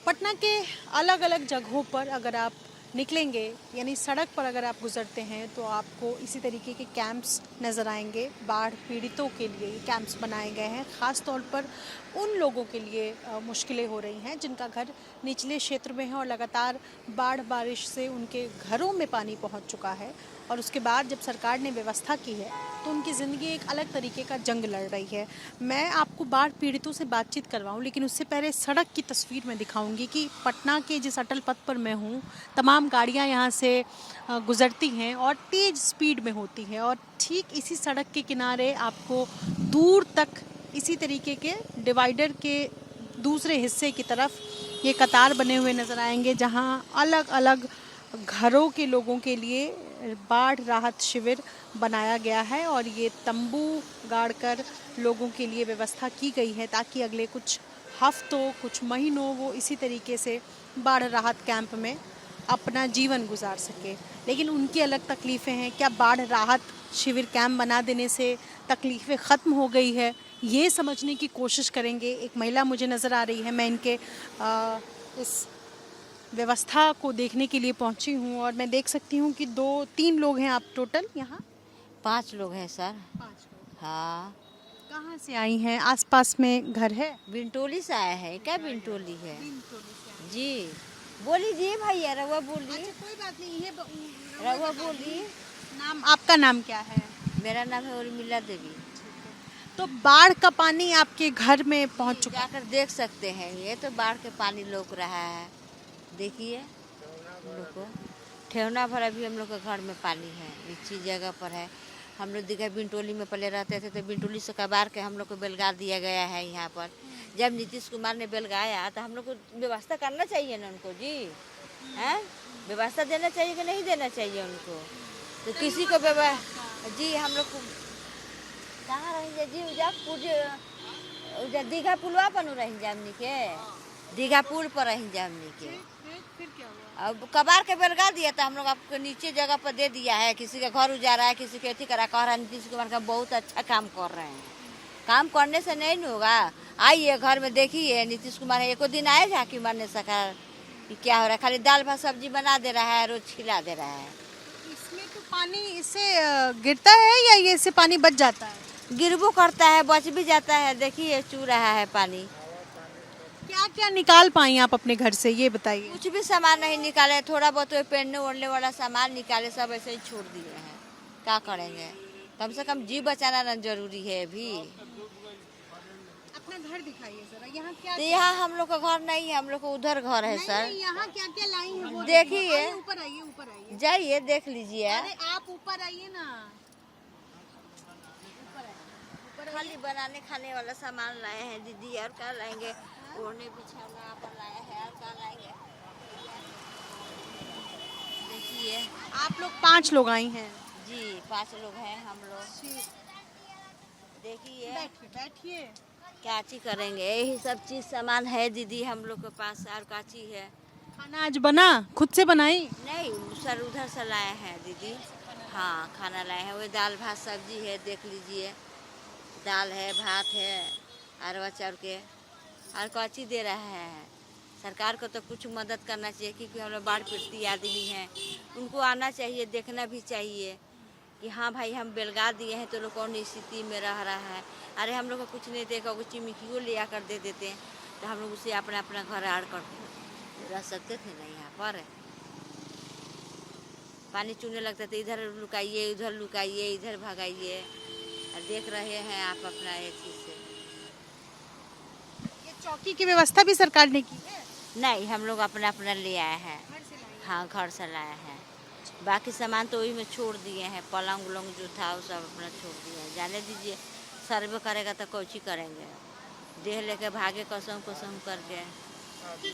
पटना के अलग अलग जगहों पर अगर आप निकलेंगे, यानी सड़क पर अगर आप गुजरते हैं, तो आपको इसी तरीके के कैंप्स नज़र आएंगे। बाढ़ पीड़ितों के लिए ये कैंप्स बनाए गए हैं, ख़ास तौर पर उन लोगों के लिए मुश्किलें हो रही हैं जिनका घर निचले क्षेत्र में है और लगातार बाढ़ बारिश से उनके घरों में पानी पहुंच चुका है। और उसके बाद जब सरकार ने व्यवस्था की है तो उनकी ज़िंदगी एक अलग तरीके का जंग लड़ रही है। मैं आपको बाढ़ पीड़ितों से बातचीत करवाऊं, लेकिन उससे पहले सड़क की तस्वीर मैं दिखाऊंगी कि पटना के जिस अटल पथ पर मैं हूं, तमाम गाड़ियां यहां से गुजरती हैं और तेज़ स्पीड में होती हैं। और ठीक इसी सड़क के किनारे आपको दूर तक इसी तरीके के डिवाइडर के दूसरे हिस्से की तरफ ये कतार बने हुए नज़र आएंगे, जहां अलग अलग घरों के लोगों के लिए बाढ़ राहत शिविर बनाया गया है और ये तंबू गाड़कर लोगों के लिए व्यवस्था की गई है ताकि अगले कुछ हफ्तों, कुछ महीनों वो इसी तरीके से बाढ़ राहत कैंप में अपना जीवन गुजार सके। लेकिन उनकी अलग तकलीफ़ें हैं। क्या बाढ़ राहत शिविर कैंप बना देने से तकलीफ़ें ख़त्म हो गई है, ये समझने की कोशिश करेंगे। एक महिला मुझे नज़र आ रही है, मैं इनके इस व्यवस्था को देखने के लिए पहुंची हूं और मैं देख सकती हूं कि 2-3 लोग हैं आप टोटल यहाँ। 5 लोग हैं सर। 5 लोग। हाँ। कहाँ से आई हैं? आसपास में घर है? बिंटोली से आया है क्या? बिंटोली है बिंटोली से आई जी। बोली जी भैया, रवा हैं। बोली। अच्छा, कोई बात नहीं, ये रवा बोली। नाम आपका नाम क्या है? मेरा नाम है उर्मिला देवी। तो बाढ़ का पानी आपके घर में पहुंच चुका है? जाकर देख सकते हैं, ये तो बाढ़ के पानी लोक रहा है। देखिए हम लोग को ठेवना भर अभी हम लोग के घर में पानी है, नीची जगह पर है। हम लोग दिखा बिंटोली में पहले रहते थे, तो बिंटोली से कबार के हम लोग को बेलगा दिया गया है यहाँ पर। जब नीतीश कुमार ने बेलगाया तो हम लोग को व्यवस्था करना चाहिए ना उनको जी। हैं, व्यवस्था देना चाहिए कि नहीं देना चाहिए उनको? तो किसी को जी हम लोग को कहाँ रहेंगे जी? उजा दीघा पुलवा पर रही जामनी के, दीघा पुल पर रही जामनी के। फिर क्या हुआ? अब कबार के बेलगा दिया तो हम लोग आपको नीचे जगह पर दे दिया है। किसी का घर उजाड़ा है, किसी के अथी करा, कह रहा है नीतीश कुमार का बहुत अच्छा काम कर रहे हैं। काम करने से नहीं न होगा। आइए घर में देखिए, नीतीश कुमार है, एको दिन आए झाँकी मारने सका कि क्या हो रहा है। खाली दाल भात सब्जी बना दे रहा है, रोज खिला दे रहा है। इसमें तो पानी इससे गिरता है या ये इससे पानी बच जाता है? गिरबो करता है, बच भी जाता है। देखिए चू रहा है पानी। क्या क्या निकाल पाई आप अपने घर से, ये बताइए। कुछ भी सामान नहीं निकाले, थोड़ा बहुत पहनने ओढ़ने वाला सामान निकाले, सब ऐसे ही छोड़ दिए हैं। क्या करेंगे? कम से कम जी बचाना ना जरूरी है अभी। अपना घर दिखाइए जरा, यहाँ क्या तो यहाँ हम लोग का घर नहीं है, हम लोग का उधर घर है सर। यहाँ क्या क्या लाई हैं वो देखिए। आइए, ऊपर आइए, ऊपर आइए। जाइए देख लीजिए। अरे आप ऊपर आइए ना। खाली बनाने खाने वाला सामान लाए हैं दीदी, और क्या लाएंगे? ओढ़ने बिछाना पर लाए हैं, और क्या लाएंगे? देखिए आप लोग 5 लोग आई हैं जी, 5 लोग हैं हम लोग। देखिए बैठिए बैठिए। क्या चीज करेंगे, यही सब चीज सामान है दीदी हम लोग के पास। और क्या चीज है? खाना आज बना, खुद से बनाई? नहीं सर, उधर से लाए हैं दीदी। हाँ खाना लाए हैं, वही दाल भात सब्जी है, देख लीजिए। दाल है, भात है, अरवा चाउर के। और क्या चीज दे रहा है? सरकार को तो कुछ मदद करना चाहिए, क्योंकि हम लोग बाढ़ पीड़ित आदमी हैं। उनको आना चाहिए, देखना भी चाहिए कि हाँ भाई हम बेलगा दिए हैं तो लोग कौन स्थिति में रह रहा है। अरे हम लोग को कुछ नहीं देगा, कुछ चिमकियों ले आकर दे देते हैं तो हम लोग उसे अपना अपना घर आड़ कर रह सकते थे ना। यहाँ पर पानी चूने लगता था, इधर लुकाइए, उधर लुकाइए, इधर भगाइए। और देख रहे हैं आप अपना ये चीज़ से। ये चौकी की व्यवस्था भी सरकार ने की है? नहीं, हम लोग अपना अपना ले आए हैं। घर से लाई हैं? हाँ घर से लाए हैं। बाकी सामान तो वही में छोड़ दिए हैं, पलंग उलंग जो था वो सब अपना छोड़ दिया है। जाने दीजिए, सर्वे करेगा तो कौची करेंगे? देह लेके भागे कसम कसम करके।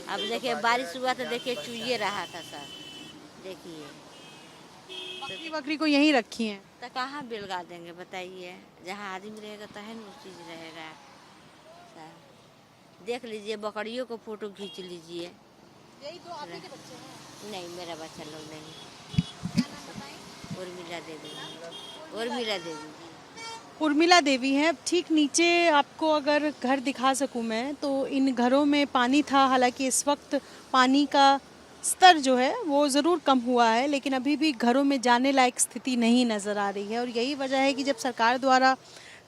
अब देखिए बारिश हुआ तो देखिए चुइए रहा था सर। देखिए बकरी बकरी को यहीं रखी हैं? तो कहाँ बेलगा देंगे बताइए? जहाँ आदमी रहेगा तहन वो चीज़ रहेगा सर। देख लीजिए, बकरियों को फोटो खींच लीजिए। यही तो आप ही के बच्चे हैं? नहीं, मेरा बच्चा लोग नहीं। क्या नाम बताएं? उर्मिला देवी। उर्मिला देवी। उर्मिला देवी हैं। ठीक नीचे आपको अगर घर दिखा सकूं मैं तो इन घरों में पानी था। हालांकि इस वक्त पानी का स्तर जो है वो ज़रूर कम हुआ है, लेकिन अभी भी घरों में जाने लायक स्थिति नहीं नज़र आ रही है। और यही वजह है कि जब सरकार द्वारा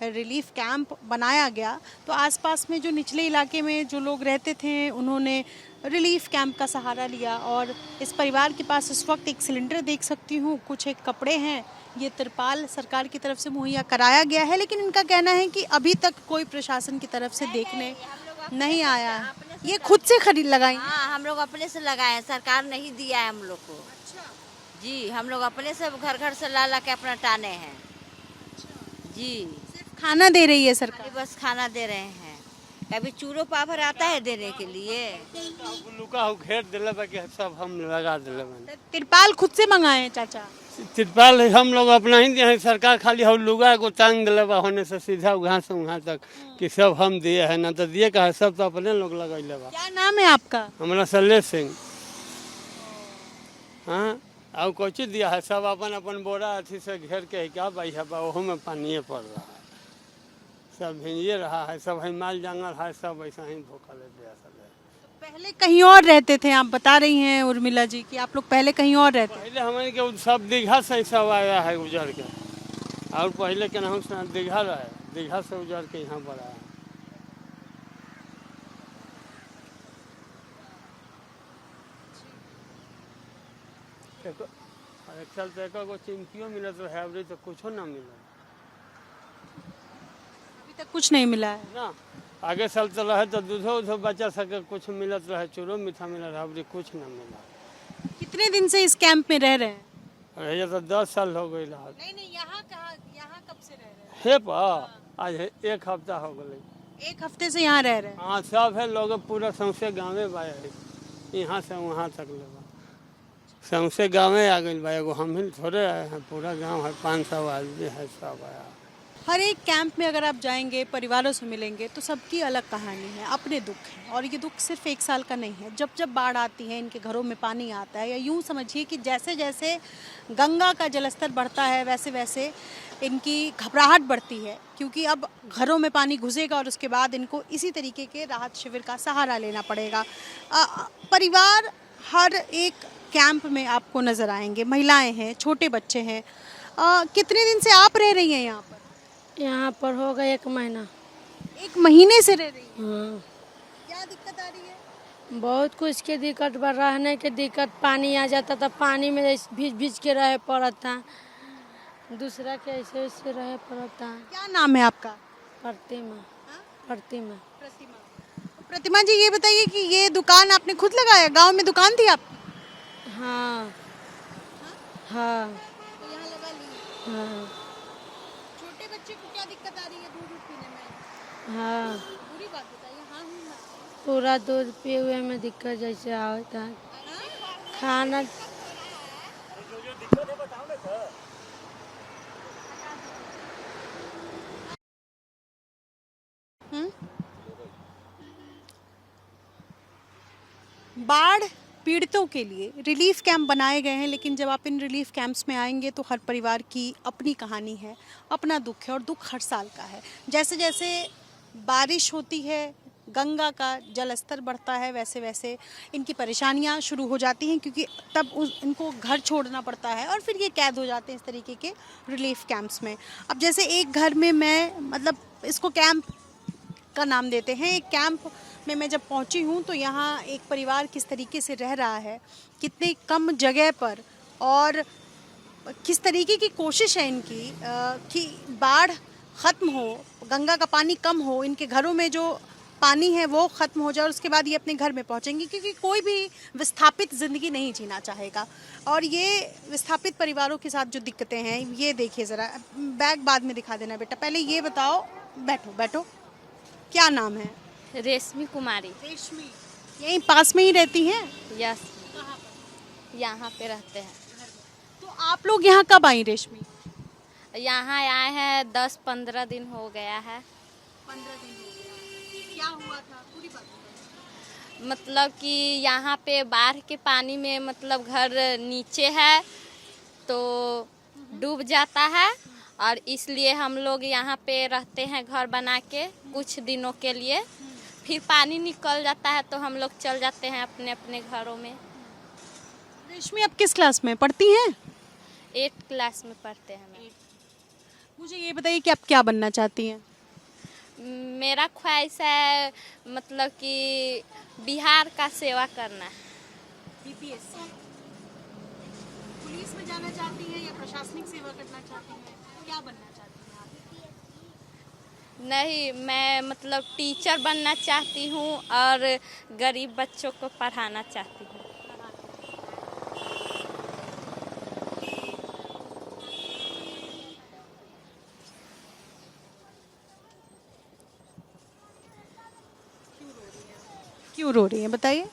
रिलीफ कैंप बनाया गया तो आसपास में जो निचले इलाके में जो लोग रहते थे उन्होंने रिलीफ कैंप का सहारा लिया। और इस परिवार के पास इस वक्त एक सिलेंडर देख सकती हूँ, कुछ एक कपड़े हैं, ये तिरपाल सरकार की तरफ से मुहैया कराया गया है। लेकिन इनका कहना है कि अभी तक कोई प्रशासन की तरफ से देखने नहीं आया है। ये खुद से खरीद लगाई? हाँ, हम लोग अपने से लगाए हैं, सरकार नहीं दिया है हम लोग को। जी, हम लोग अपने से घर घर से ला ला के अपना टाने हैं। जी, खाना दे रही है सरकार? बस खाना दे रहे हैं। कभी चूरो पापड़ आता है देने के लिए। लुका घेर दिले बाकी सब हम लगा दिले बानी। तिरपाल खुद से मंगाए हैं चाचा? तिरपाल हम लोग अपना ही दिए हैं, सरकार खाली हम लुगा को टांग दिले बा होने से सीधा वहाँ से वहाँ तक कि सब हम दिए हैं, ना तो दिए का है, सब तो अपने लोग लगैले बा। क्या नाम है आपका? हमारा सल्ले सिंह। हाँ, और कुछ दिया है, सब अपन अपन बोरा अथी से घेर के क्या भाई है बा, ओहो में पानी पड़ रहा है, सब भिंजे रहा है, सब है माल जंगल है, सब ऐसा ही भूखल है। पहले कहीं और रहते थे, आप बता रही हैं उर्मिला जी कि आप लोग पहले कहीं और रहते थे। पहले हमारे के सब दीघा से सब आया है उजड़ के, और पहले के नाम से दीघा रहे, दीघा से उजड़ के यहाँ पर आया। एक साल तो एक चिमकियों मिलत रहे, अभी तो कुछ ना मिला, अभी तक कुछ नहीं मिला है ना। आगे साल तो रहे तो दूधो उधो बच्चा सके कुछ मिलत रहे, चूरो मीठा मिलत रहे, अभी कुछ ना मिला। कितने दिन से इस कैंप में रह रहे हैं? ये तो 10 साल हो गई रहा। नहीं, यहाँ कब से रह रहे हैं? हे पा आज एक हफ्ता हो गई। एक हफ्ते से यहाँ रह रहे हैं? हाँ, सब है लोग पूरा सौंसे गाँवे बा, यहाँ से वहाँ तक ले बा, सौंसे गाँवे आ गई बा। एगो हम ही थोड़े आए हैं, पूरा गाँव है, 500 आदमी है, सब आया। हर एक कैंप में अगर आप जाएंगे, परिवारों से मिलेंगे तो सबकी अलग कहानी है, अपने दुख हैं। और ये दुख सिर्फ एक साल का नहीं है। जब जब बाढ़ आती है, इनके घरों में पानी आता है, या यूँ समझिए कि जैसे जैसे गंगा का जलस्तर बढ़ता है वैसे वैसे इनकी घबराहट बढ़ती है, क्योंकि अब घरों में पानी घुसेगा और उसके बाद इनको इसी तरीके के राहत शिविर का सहारा लेना पड़ेगा। परिवार हर एक कैंप में आपको नज़र आएंगे, महिलाएँ हैं, छोटे बच्चे हैं। कितने दिन से आप रह रही हैं यहाँ पर? यहाँ पर हो गया 1 महीना। 1 महीने से रह रही है? हाँ, क्या दिक्कत आ रही है? बहुत कुछ के दिक्कत, रहने के दिक्कत, पानी आ जाता था, पानी में भीज भीज के रहे पड़ता, दूसरा के ऐसे ऐसे रहे पड़ता। क्या नाम है आपका? प्रतिमा। प्रतिमा। प्रतिमा जी, ये बताइए कि ये दुकान आपने खुद लगाया? गांव में दुकान थी आपकी? हाँ हाँ तो यहाँ लगा ली। हाँ छोटे बच्चे को क्या दिक्कत आ रही है दूध पीने में? हाँ, बुरी बात बताइए। हाँ पूरा दूध पिए हुए में दिक्कत जैसे आता है, खाना। बाढ़ पीड़ितों के लिए रिलीफ कैंप बनाए गए हैं, लेकिन जब आप इन रिलीफ कैंप्स में आएंगे तो हर परिवार की अपनी कहानी है, अपना दुख है, और दुख हर साल का है। जैसे जैसे बारिश होती है, गंगा का जल स्तर बढ़ता है, वैसे वैसे इनकी परेशानियां शुरू हो जाती हैं, क्योंकि तब इनको घर छोड़ना पड़ता है और फिर ये कैद हो जाते हैं इस तरीके के रिलीफ कैंप्स में। अब जैसे एक घर में मैं, मतलब इसको कैंप का नाम देते हैं, एक कैंप में मैं जब पहुंची हूं तो यहाँ एक परिवार किस तरीके से रह रहा है, कितने कम जगह पर, और किस तरीके की कोशिश है इनकी कि बाढ़ ख़त्म हो, गंगा का पानी कम हो, इनके घरों में जो पानी है वो ख़त्म हो जाए और उसके बाद ये अपने घर में पहुंचेंगे, क्योंकि कोई भी विस्थापित ज़िंदगी नहीं जीना चाहेगा। और ये विस्थापित परिवारों के साथ जो दिक्कतें हैं, ये देखिए ज़रा, बैग बाद में दिखा देना बेटा, पहले ये बताओ, बैठो बैठो, क्या नाम है? रेशमी कुमारी। रेशमी, यहीं पास में ही रहती हैं? यस, यहाँ पे रहते हैं। तो आप लोग यहाँ कब आई रेशमी? यहाँ आए हैं 10-15 दिन हो गया है। 15 दिन हो गया। क्या हुआ था, पूरी बात बताइए। मतलब कि यहाँ पे बाढ़ के पानी में मतलब घर नीचे है तो डूब जाता है, और इसलिए हम लोग यहाँ पे रहते हैं घर बना के कुछ दिनों के लिए। फिर पानी निकल जाता है तो हम लोग चल जाते हैं अपने अपने घरों में। रेशमी आप किस क्लास में पढ़ती हैं? 8th क्लास में पढ़ते हैं हम। मुझे ये बताइए कि आप क्या बनना चाहती हैं? मेरा ख्वाहिश है मतलब कि बिहार का सेवा करना। बीपीएससी पुलिस में जाना चाहती हैं या प्रशासनिक सेवा करना चाहती हैं? क्या बनना चाहती हैं आप? नहीं, मैं मतलब टीचर बनना चाहती हूँ और गरीब बच्चों को पढ़ाना चाहती हूँ। क्यों रो रही हैं बताइए?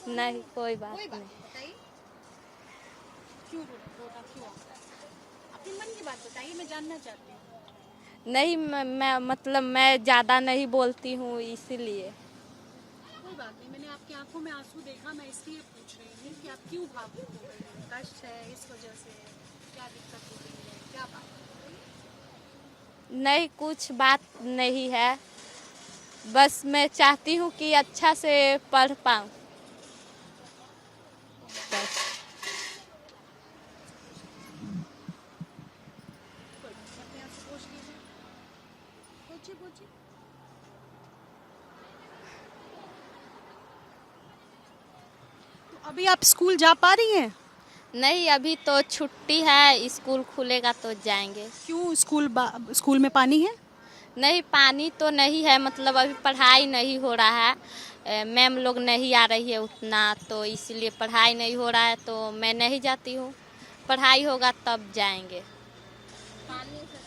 नहीं, कोई बात नहीं। बताइए क्यों रोना क्यों आता है? अपने मन की बात बताइए, मैं जानना चाहती हूँ। नहीं, मैं मतलब मैं ज़्यादा नहीं बोलती हूँ इसीलिए। कोई बात नहीं, मैंने आपकी आंखों में आंसू देखा, मैं इसलिए पूछ रही हूँ कि आप क्यों भावुक हो गई हैं? कष्ट है इस वजह से? क्या दिक्कत हो रही है? क्या बात है? नहीं, कुछ बात नहीं है, बस मैं चाहती हूँ कि अच्छा से पढ़ पाऊँ बस। अपने आप से पूछ लीजिए। पूछिए। तो अभी आप स्कूल जा पा रही हैं? नहीं, अभी तो छुट्टी है, स्कूल खुलेगा तो जाएंगे। क्यों स्कूल में पानी है? नहीं, पानी तो नहीं है, मतलब अभी पढ़ाई नहीं हो रहा है। मैम लोग नहीं आ रही है उतना, तो इसलिए पढ़ाई नहीं हो रहा है तो मैं नहीं जाती हूँ। पढ़ाई होगा तब जाएंगे।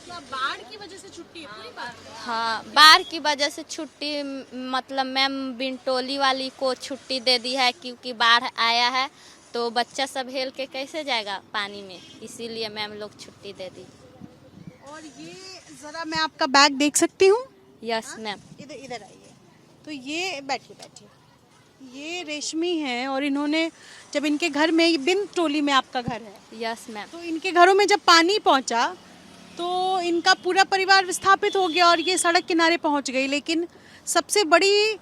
क्या बाढ़ की वजह से छुट्टी है? पूरी बात है। हाँ, बाढ़ की वजह से छुट्टी, मतलब मैम बिंटोली वाली को छुट्टी दे दी है क्योंकि बाढ़ आया है तो बच्चा सब हेल के कैसे जाएगा पानी में, इसीलिए मैम लोग छुट्टी दे दी। और ये जरा मैं आपका बैग देख सकती हूँ? Yes ma'am. इधर आइए। तो ये बैठिए। ये रेशमी है और इन्होंने जब इनके घर में, ये बिन टोली में आपका घर है, यस मैम। तो इनके घरों में जब पानी पहुंचा तो इनका पूरा परिवार विस्थापित हो गया और ये सड़क किनारे पहुंच गई। लेकिन सबसे बड़ी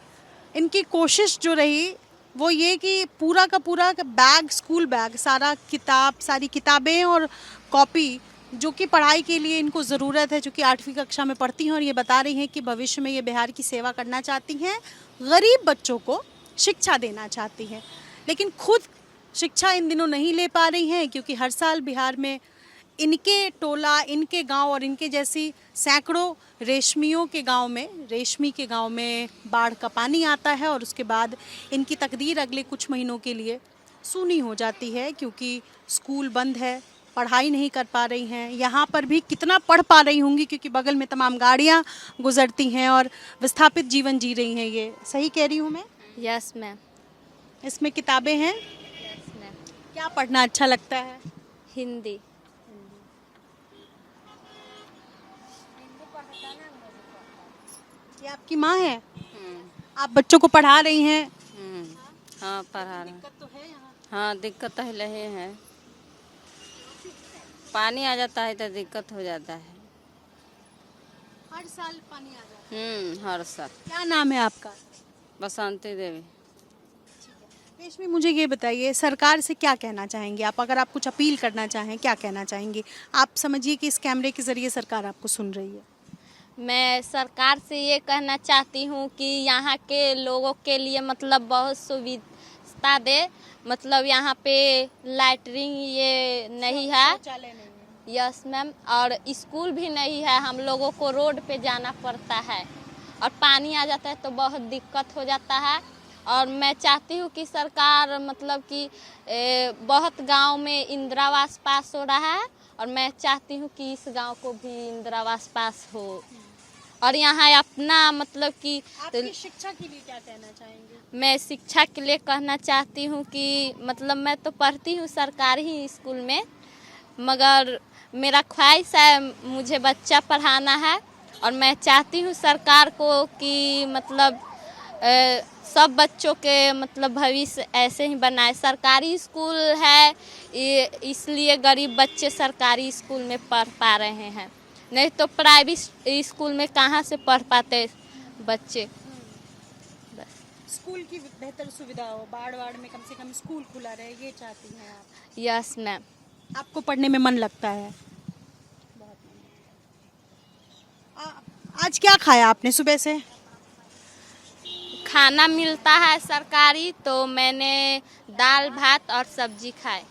इनकी कोशिश जो रही वो ये कि पूरा का पूरा बैग, स्कूल बैग, सारी किताबें और कॉपी जो कि पढ़ाई के लिए इनको ज़रूरत है, जो कि 8वीं कक्षा में पढ़ती हैं और ये बता रही हैं कि भविष्य में ये बिहार की सेवा करना चाहती हैं, गरीब बच्चों को शिक्षा देना चाहती हैं। लेकिन खुद शिक्षा इन दिनों नहीं ले पा रही हैं क्योंकि हर साल बिहार में इनके टोला, इनके गांव और इनके जैसी सैकड़ों रेशमी के गांव में बाढ़ का पानी आता है और उसके बाद इनकी तकदीर अगले कुछ महीनों के लिए सूनी हो जाती है क्योंकि स्कूल बंद है, पढ़ाई नहीं कर पा रही हैं। यहाँ पर भी कितना पढ़ पा रही होंगी क्योंकि बगल में तमाम गाड़ियाँ गुजरती हैं और विस्थापित जीवन जी रही हैं। ये सही कह रही हूँ मैं? Yes ma'am. इसमें किताबें हैं? Yes ma'am. क्या पढ़ना अच्छा लगता है? हिंदी। ये आपकी माँ है? आप बच्चों को पढ़ा रही हैं? हाँ, पढ़ा रहे हैं। दिक्कत तो है यहाँ? हाँ, दिक्कत तो रहे हैं। पानी आ जाता है तो दिक्कत हो जाता है। हर साल पानी आ जाता है? हर साल। क्या नाम है आपका? बसंती देवी। रेशमी, मुझे ये बताइए, सरकार से क्या कहना चाहेंगे आप? अगर आप कुछ अपील करना चाहें, क्या कहना चाहेंगे? आप समझिए कि इस कैमरे के ज़रिए सरकार आपको सुन रही है। मैं सरकार से ये कहना चाहती हूँ कि यहाँ के लोगों के लिए मतलब बहुत सुविधा दे। मतलब यहाँ पे लैटरिन ये नहीं है। Yes ma'am. और स्कूल भी नहीं है, हम लोगों को रोड पे जाना पड़ता है और पानी आ जाता है तो बहुत दिक्कत हो जाता है। और मैं चाहती हूँ कि सरकार मतलब कि बहुत गांव में इंदिरा आवास पास हो रहा है और मैं चाहती हूँ कि इस गांव को भी इंदिरा आवास पास हो। और यहाँ अपना मतलब कि आपकी शिक्षा के लिए क्या कहना चाहेंगे? मैं शिक्षा के लिए कहना चाहती हूँ कि मतलब मैं तो पढ़ती हूँ सरकारी ही स्कूल में, मगर मेरा ख्वाहिश है मुझे बच्चा पढ़ाना है और मैं चाहती हूँ सरकार को कि मतलब सब बच्चों के मतलब भविष्य ऐसे ही बनाए। सरकारी स्कूल है इसलिए गरीब बच्चे सरकारी स्कूल में पढ़ पा रहे हैं नहीं तो प्राइवेट स्कूल में कहाँ से पढ़ पाते बच्चे। स्कूल की बेहतर सुविधा हो, बाढ़ में कम से कम स्कूल खुला रहे, ये चाहती हैं आप? Yes ma'am. आपको पढ़ने में मन लगता है? आज क्या खाया आपने सुबह से? खाना मिलता है सरकारी, तो मैंने दाल भात और सब्जी खाए।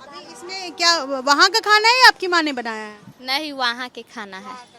अभी इसमें क्या वहाँ का खाना है या आपकी माँ ने बनाया है? नहीं, वहाँ के खाना है।